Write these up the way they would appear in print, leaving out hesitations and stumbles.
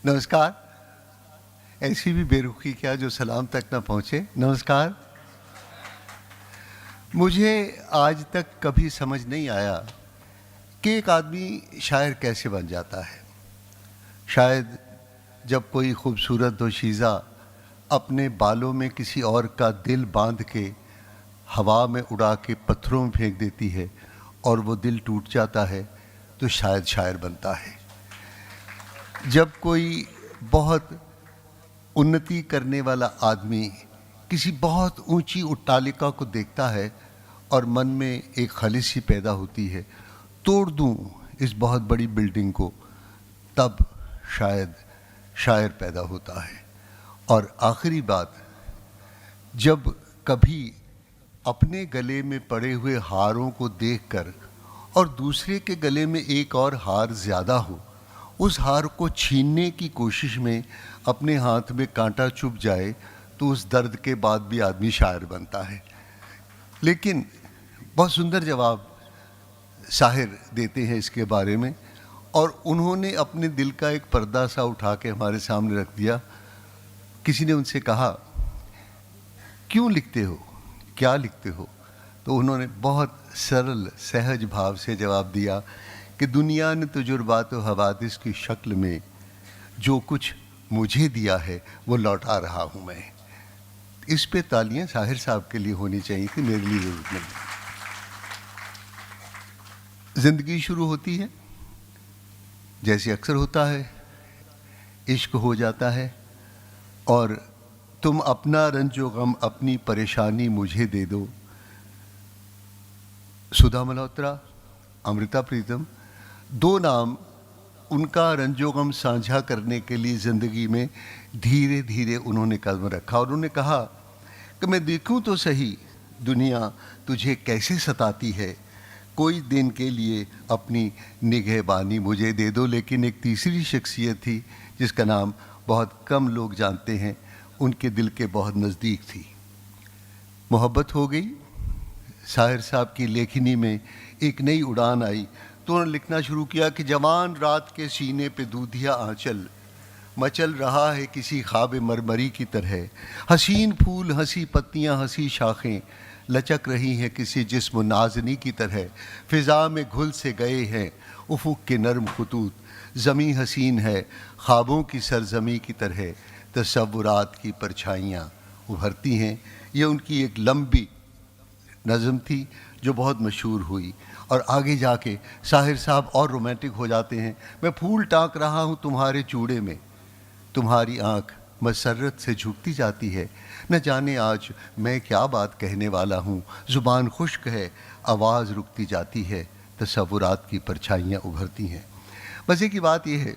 नमस्कार। ऐसी भी बेरुखी क्या जो सलाम तक ना पहुँचे। नमस्कार। मुझे आज तक कभी समझ नहीं आया कि एक आदमी शायर कैसे बन जाता है। शायद जब कोई खूबसूरत दोशीज़ा अपने बालों में किसी और का दिल बांध के हवा में उड़ा के पत्थरों में फेंक देती है और वो दिल टूट जाता है तो शायद शायर बनता है। जब कोई बहुत उन्नति करने वाला आदमी किसी बहुत ऊंची अट्टालिका को देखता है और मन में एक ख़्वाहिश सी पैदा होती है, तोड़ दूं इस बहुत बड़ी बिल्डिंग को, तब शायद शायर पैदा होता है। और आखिरी बात, जब कभी अपने गले में पड़े हुए हारों को देखकर और दूसरे के गले में एक और हार ज़्यादा हो, उस हार को छीनने की कोशिश में अपने हाथ में कांटा चुभ जाए तो उस दर्द के बाद भी आदमी शायर बनता है। लेकिन बहुत सुंदर जवाब शाहिर देते हैं इसके बारे में, और उन्होंने अपने दिल का एक पर्दा सा उठा के हमारे सामने रख दिया। किसी ने उनसे कहा, क्यों लिखते हो, क्या लिखते हो? तो उन्होंने बहुत सरल सहज भाव से जवाब दिया कि दुनिया ने तजुर्बात व हवादिस की शक्ल में जो कुछ मुझे दिया है वो लौटा रहा हूँ मैं। इस पे तालियां शाहिर साहब के लिए होनी चाहिए थी, मेरे लिए जरूरत नहीं। ज़िंदगी शुरू होती है जैसे अक्सर होता है, इश्क हो जाता है और तुम अपना रंजो गम अपनी परेशानी मुझे दे दो। सुधा मल्होत्रा, अमृता प्रीतम, दो नाम उनका रंजो गम साझा करने के लिए ज़िंदगी में धीरे धीरे उन्होंने कदम रखा और उन्होंने कहा कि मैं देखूं तो सही दुनिया तुझे कैसे सताती है, कोई दिन के लिए अपनी निगहबानी मुझे दे दो। लेकिन एक तीसरी शख्सियत थी जिसका नाम बहुत कम लोग जानते हैं, उनके दिल के बहुत नज़दीक थी। मोहब्बत हो गई, शाहिर साहब की लेखनी में एक नई उड़ान आई तो उन्होंने लिखना शुरू किया कि जवान रात के सीने पे दूधिया आंचल मचल रहा है किसी ख्वाब मरमरी की तरह, हसीन फूल हंसी पत्तियां हंसी शाखें लचक रही हैं किसी जिस्म नाजनी की तरह, फ़िज़ा में घुल से गए हैं उफ़ुक़ के नर्म खतूत, ज़मी हसीन है ख्वाबों की सरजमी की तरह, तसव्वुरात की परछाइयाँ उभरती हैं। ये उनकी एक लंबी नज़म थी जो बहुत मशहूर हुई। और आगे जाके शाहिर साहब और रोमांटिक हो जाते हैं। मैं फूल टाँक रहा हूँ तुम्हारे चूड़े में, तुम्हारी आँख मसरत से झुकती जाती है, न जाने आज मैं क्या बात कहने वाला हूँ, ज़ुबान खुश्क है आवाज़ रुकती जाती है, तसव्वुरात की परछाइयाँ उभरती हैं। मज़े की बात यह है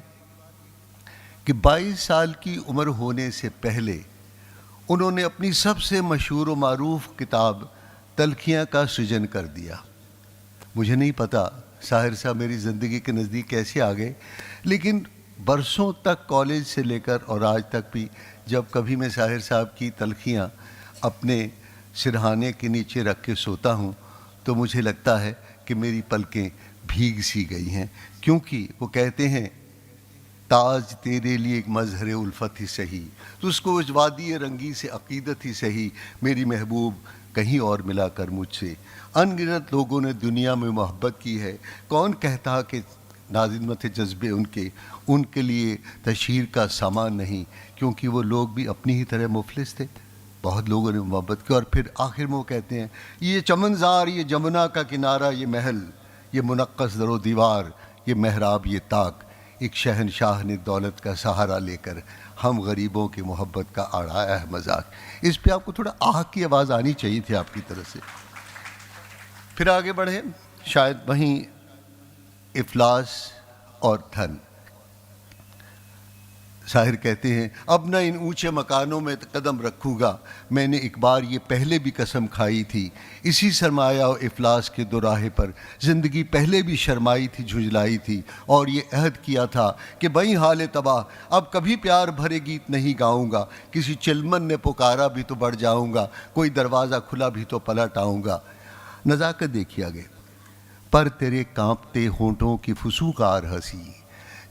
कि 22 साल की उम्र होने से पहले उन्होंने अपनी सबसे मशहूर व मारूफ किताब तलखियाँ का सृजन कर दिया। मुझे नहीं पता शाहिर साहब मेरी ज़िंदगी के नज़दीक कैसे आ गए, लेकिन बरसों तक कॉलेज से लेकर और आज तक भी जब कभी मैं शाहिर साहब की तलखियाँ अपने सिरहाने के नीचे रख के सोता हूँ तो मुझे लगता है कि मेरी पलकें भीग सी गई हैं, क्योंकि वो कहते हैं ताज तेरे लिए एक मज़हर उल्फत ही सही, तो उसको उस वादी रंगी से अकीदत ही सही, मेरी महबूब कहीं और मिला कर मुझसे, अनगिनत लोगों ने दुनिया में मोहब्बत की है, कौन कहता कि नाज़िमत जज्बे उनके लिए तशहीर का सामान नहीं, क्योंकि वो लोग भी अपनी ही तरह मुफलिस थे। बहुत लोगों ने मोहब्बत की। और फिर आखिर में वो कहते हैं ये चमनज़ार, ये जमुना का किनारा, ये महल, ये मुनक्कस दरो दीवार, ये महराब, ये ताक, एक शहनशाह ने दौलत का सहारा लेकर हम गरीबों की मोहब्बत का आड़ाया है मजाक। इस पे आपको थोड़ा आह की आवाज़ आनी चाहिए थी आपकी तरफ से। फिर आगे बढ़े, शायद वहीं इफलास और धन। शाहिर कहते हैं अब न इन ऊंचे मकानों में कदम रखूँगा, मैंने एक बार ये पहले भी कसम खाई थी, इसी सरमाया और इफलास के दोराहे पर ज़िंदगी पहले भी शर्माई थी झुंझलाई थी, और ये अहद किया था कि बई हाल तबाह अब कभी प्यार भरे गीत नहीं गाऊँगा, किसी चिलमन ने पुकारा भी तो बढ़ जाऊँगा, कोई दरवाज़ा खुला भी तो पलट आऊँगा। नज़ाकत देखिए आगे, पर तेरे कांपते होंठों की फुसूकार हंसी,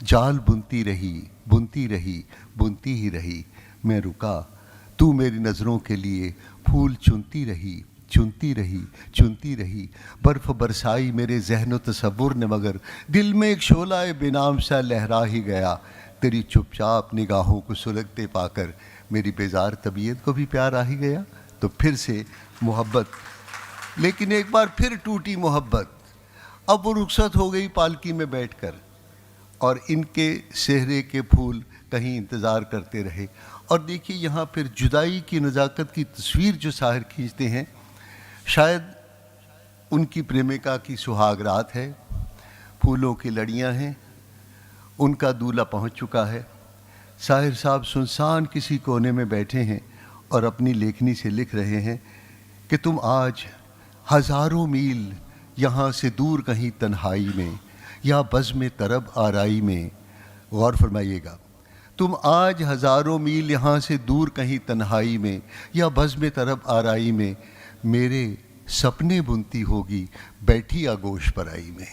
जाल बुनती रही, बुनती रही, बुनती ही रही। मैं रुका, तू मेरी नज़रों के लिए फूल चुनती रही, चुनती रही, चुनती रही। बर्फ़ बरसाई मेरे ज़हन व तसव्वुर ने, मगर दिल में एक शोला बेनाम सा लहरा ही गया। तेरी चुपचाप निगाहों को सुलगते पाकर मेरी बेजार तबीयत को भी प्यार आ ही गया। तो फिर से मोहब्बत, लेकिन एक बार फिर टूटी मोहब्बत। अब वो रुखसत हो गई पालकी में बैठकर, और इनके सेहरे के फूल कहीं इंतज़ार करते रहे। और देखिए यहाँ फिर जुदाई की नज़ाकत की तस्वीर जो शायर खींचते हैं, शायद उनकी प्रेमिका की सुहाग रात है, फूलों की लड़ियाँ हैं, उनका दूल्हा पहुँच चुका है। शायर साहब सुनसान किसी कोने में बैठे हैं और अपनी लेखनी से लिख रहे हैं कि तुम आज हज़ारों मील यहाँ से दूर कहीं तन्हाई में, या बज़्म तरब आराई में। गौर फरमाइएगा, तुम आज हज़ारों मील यहाँ से दूर कहीं तन्हाई में, या बज़्म तरब आराई में, मेरे सपने बुनती होगी बैठी आगोश पराई में।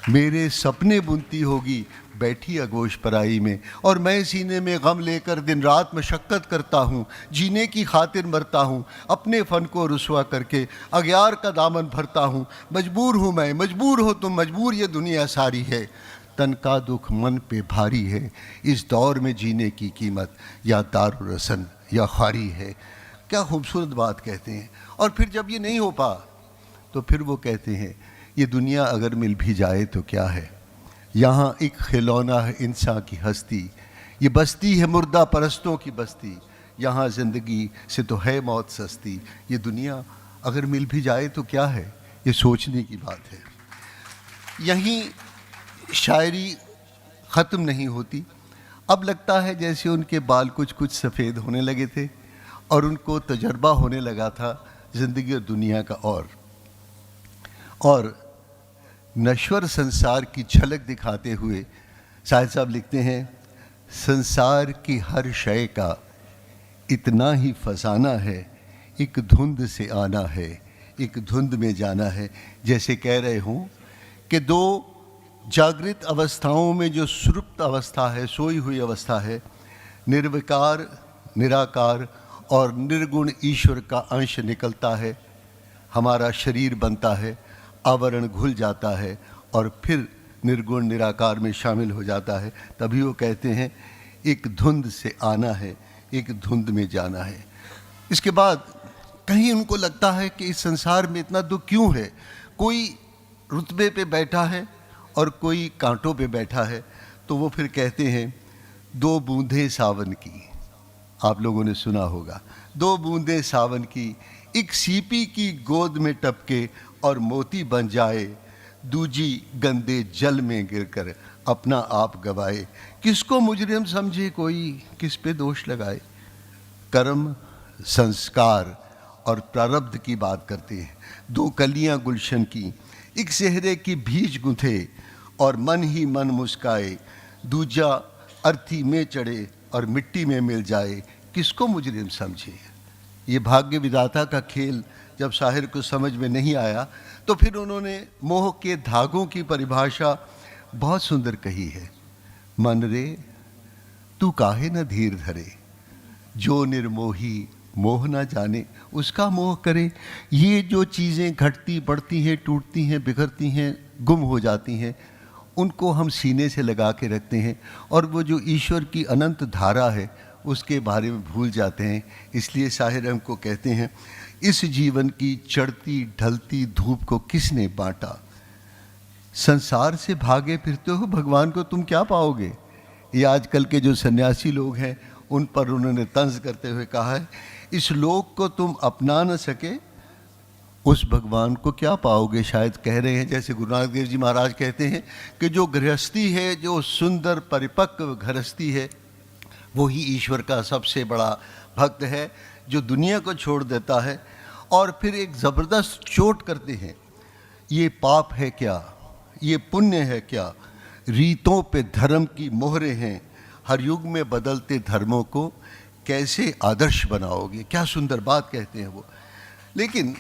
मेरे सपने बुनती होगी बैठी आगोश पराई में, और मैं सीने में गम लेकर दिन रात मशक्क़त करता हूँ, जीने की खातिर मरता हूँ, अपने फ़न को रुसवा करके अग्यार का दामन भरता हूँ। मजबूर हूँ मैं, मजबूर हो तुम, मजबूर ये दुनिया सारी है। तन का दुख मन पे भारी है, इस दौर में जीने की कीमत या दारुल रसन या ख्वारी है। क्या खूबसूरत बात कहते हैं। और फिर जब ये नहीं हो पा तो फिर वो कहते हैं, ये दुनिया अगर मिल भी जाए तो क्या है, यहाँ एक खिलौना है इंसान की हस्ती, ये बस्ती है मुर्दा परस्तों की बस्ती, यहाँ ज़िंदगी से तो है मौत सस्ती। ये दुनिया अगर मिल भी जाए तो क्या है, ये सोचने की बात है। यहीं शायरी ख़त्म नहीं होती। अब लगता है जैसे उनके बाल कुछ कुछ सफ़ेद होने लगे थे और उनको तजर्बा होने लगा था ज़िंदगी और दुनिया का। और नश्वर संसार की झलक दिखाते हुए शायर साहब लिखते हैं, संसार की हर शय का इतना ही फसाना है, एक धुंध से आना है, एक धुंध में जाना है। जैसे कह रहे हों कि दो जागृत अवस्थाओं में जो सुषुप्त अवस्था है, सोई हुई अवस्था है, निर्विकार, निराकार और निर्गुण ईश्वर का अंश निकलता है, हमारा शरीर बनता है, आवरण घुल जाता है और फिर निर्गुण निराकार में शामिल हो जाता है। तभी वो कहते हैं एक धुंध से आना है, एक धुंध में जाना है। इसके बाद कहीं उनको लगता है कि इस संसार में इतना दुख क्यों है, कोई रुतबे पे बैठा है और कोई कांटों पे बैठा है। तो वो फिर कहते हैं, दो बूंदें सावन की, आप लोगों ने सुना होगा, दो बूंदें सावन की, एक सीपी की गोद में टपके और मोती बन जाए, दूजी गंदे जल में गिरकर अपना आप गवाए। किसको मुजरिम समझे कोई, किस पे दोष लगाए। कर्म, संस्कार और प्रारब्ध की बात करते हैं। दो कलियां गुलशन की, एक सेहरे की बीज गुंथे और मन ही मन मुस्काए, दूजा अर्थी में चढ़े और मिट्टी में मिल जाए, किसको मुजरिम समझे। ये भाग्य विधाता का खेल जब शाहिर को समझ में नहीं आया तो फिर उन्होंने मोह के धागों की परिभाषा बहुत सुंदर कही है। मन रे तू काहे न धीर धरे, जो निर्मोही मोह ना जाने उसका मोह करे। ये जो चीज़ें घटती बढ़ती हैं, टूटती हैं, बिखरती हैं, गुम हो जाती हैं, उनको हम सीने से लगा के रखते हैं और वो जो ईश्वर की अनंत धारा है उसके बारे में भूल जाते हैं। इसलिए शाहिर हमको कहते हैं, इस जीवन की चढ़ती ढलती धूप को किसने बांटा, संसार से भागे फिरते हो भगवान को तुम क्या पाओगे। ये आजकल के जो सन्यासी लोग हैं उन पर उन्होंने तंज करते हुए कहा है, इस लोक को तुम अपना न सके उस भगवान को क्या पाओगे। शायद कह रहे हैं, जैसे गुरु नानक देव जी महाराज कहते हैं कि जो गृहस्थी है, जो सुंदर परिपक्व गृहस्थी है, वो ही ईश्वर का सबसे बड़ा भक्त है, जो दुनिया को छोड़ देता है और फिर एक ज़बरदस्त चोट करते हैं, ये पाप है क्या, ये पुण्य है क्या, रीतों पे धर्म की मोहरें हैं, हर युग में बदलते धर्मों को कैसे आदर्श बनाओगे। क्या सुंदर बात कहते हैं वो। लेकिन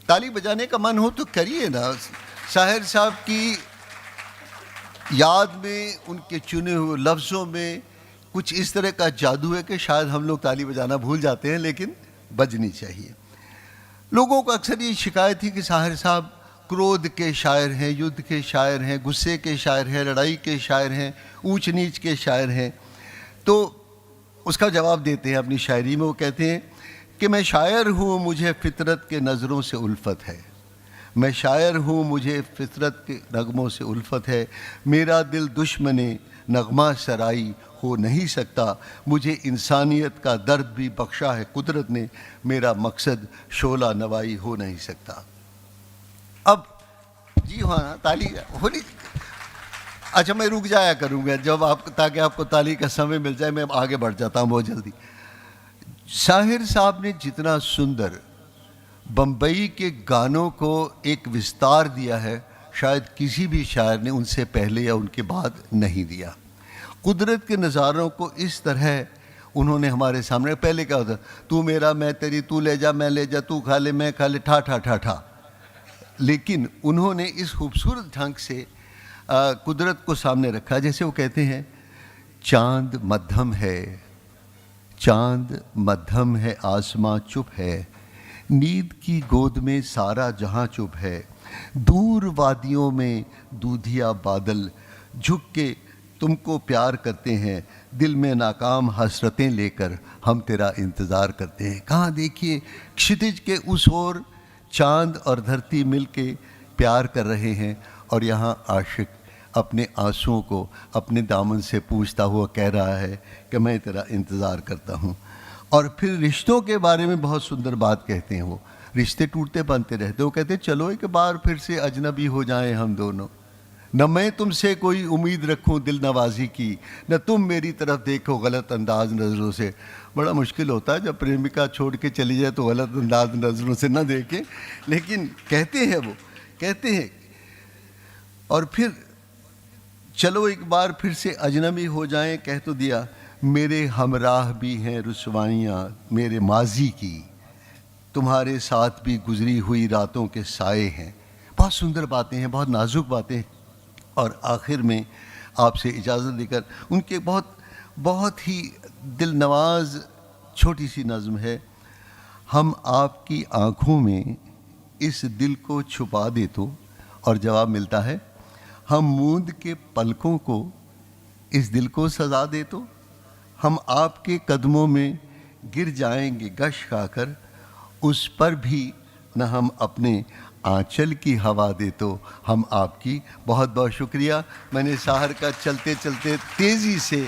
ताली बजाने का मन हो तो करिए ना। शाहिर साहब की याद में, उनके चुने हुए लफ्ज़ों में कुछ इस तरह का जादू है कि शायद हम लोग ताली बजाना भूल जाते हैं, लेकिन बजनी चाहिए। लोगों को अक्सर ये शिकायत थी कि साहिर साहब क्रोध के शायर हैं, युद्ध के शायर हैं, गुस्से के शायर हैं, लड़ाई के शायर हैं, ऊंच नीच के शायर हैं। तो उसका जवाब देते हैं अपनी शायरी में। वो कहते हैं कि मैं शायर हूँ, मुझे फितरत के नज़रों से उल्फत है। मैं शायर हूँ, मुझे फितरत के नगमों से उल्फत है। मेरा दिल दुश्मने नगमा सराई हो नहीं सकता। मुझे इंसानियत का दर्द भी बख्शा है कुदरत ने। मेरा मकसद शोला नवाई हो नहीं सकता। अब जी हाँ, ताली होनी। अच्छा, मैं रुक जाया करूँगा जब आप, ताकि आपको ताली का समय मिल जाए। मैं आगे बढ़ जाता हूँ बहुत जल्दी। साहिर साहब ने जितना सुंदर बम्बई के गानों को एक विस्तार दिया है, शायद किसी भी शायर ने उनसे पहले या उनके बाद नहीं दिया। कुदरत के नज़ारों को इस तरह उन्होंने हमारे सामने, पहले क्या होता, तू मेरा मैं तेरी, तू ले जा मैं ले जा, तू खा ले मैं खा ले, ठा ठा ठा ठा। लेकिन उन्होंने इस खूबसूरत ढंग से कुदरत को सामने रखा। जैसे वो कहते हैं, चांद मध्यम है, चांद मध्यम है, आसमां चुप है, नींद की गोद में सारा जहां चुप है, दूर वादियों में दूधिया बादल झुक के तुमको प्यार करते हैं, दिल में नाकाम हसरतें लेकर हम तेरा इंतज़ार करते हैं। कहाँ देखिए, क्षितिज के उस ओर चांद और धरती मिलके प्यार कर रहे हैं, और यहाँ आशिक अपने आंसुओं को अपने दामन से पूछता हुआ कह रहा है कि मैं तेरा इंतज़ार करता हूँ। और फिर रिश्तों के बारे में बहुत सुंदर बात कहते हैं। वो रिश्ते टूटते बनते रहते। वो कहते हैं, चलो एक बार फिर से अजनबी हो जाएं हम दोनों, न मैं तुमसे कोई उम्मीद रखूं दिल नवाजी की, न तुम मेरी तरफ देखो गलत अंदाज नज़रों से। बड़ा मुश्किल होता है जब प्रेमिका छोड़ के चली जाए तो गलत अंदाज नज़रों से न देखें, लेकिन कहते हैं, वो कहते हैं। और फिर चलो एक बार फिर से अजनबी हो जाएं, कह तो दिया, मेरे हमराह भी हैं रुसवाइयाँ मेरे माजी की, तुम्हारे साथ भी गुजरी हुई रातों के साए हैं। बहुत सुंदर बातें हैं, बहुत नाजुक बातें। और आखिर में आपसे इजाज़त देकर उनके बहुत ही दिल नवाज छोटी सी नज़्म है। हम आपकी आँखों में इस दिल को छुपा दे तो, और जवाब मिलता है, हम मूंद के पलकों को इस दिल को सजा दे तो, हम आपके कदमों में गिर जाएंगे गश खाकर, उस पर भी न हम अपने आंचल की हवा दे तो हम आपकी। बहुत बहुत शुक्रिया। मैंने साहिर का चलते चलते तेज़ी से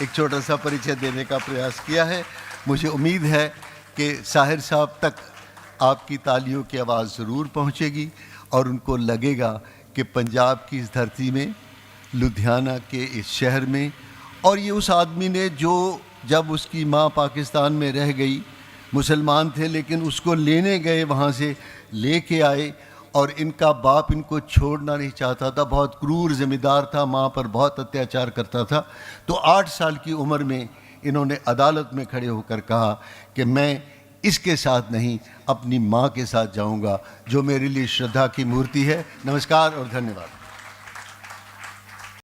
एक छोटा सा परिचय देने का प्रयास किया है। मुझे उम्मीद है कि साहिर साहब तक आपकी तालियों की आवाज़ ज़रूर पहुंचेगी, और उनको लगेगा कि पंजाब की इस धरती में, लुधियाना के इस शहर में, और ये उस आदमी ने जो जब उसकी माँ पाकिस्तान में रह गई, मुसलमान थे लेकिन उसको लेने गए, वहाँ से लेके आए, और इनका बाप इनको छोड़ना नहीं चाहता था, बहुत क्रूर ज़मींदार था, माँ पर बहुत अत्याचार करता था। तो 8 साल की उम्र में इन्होंने अदालत में खड़े होकर कहा कि मैं इसके साथ नहीं, अपनी माँ के साथ जाऊँगा, जो मेरे लिए श्रद्धा की मूर्ति है। नमस्कार और धन्यवाद।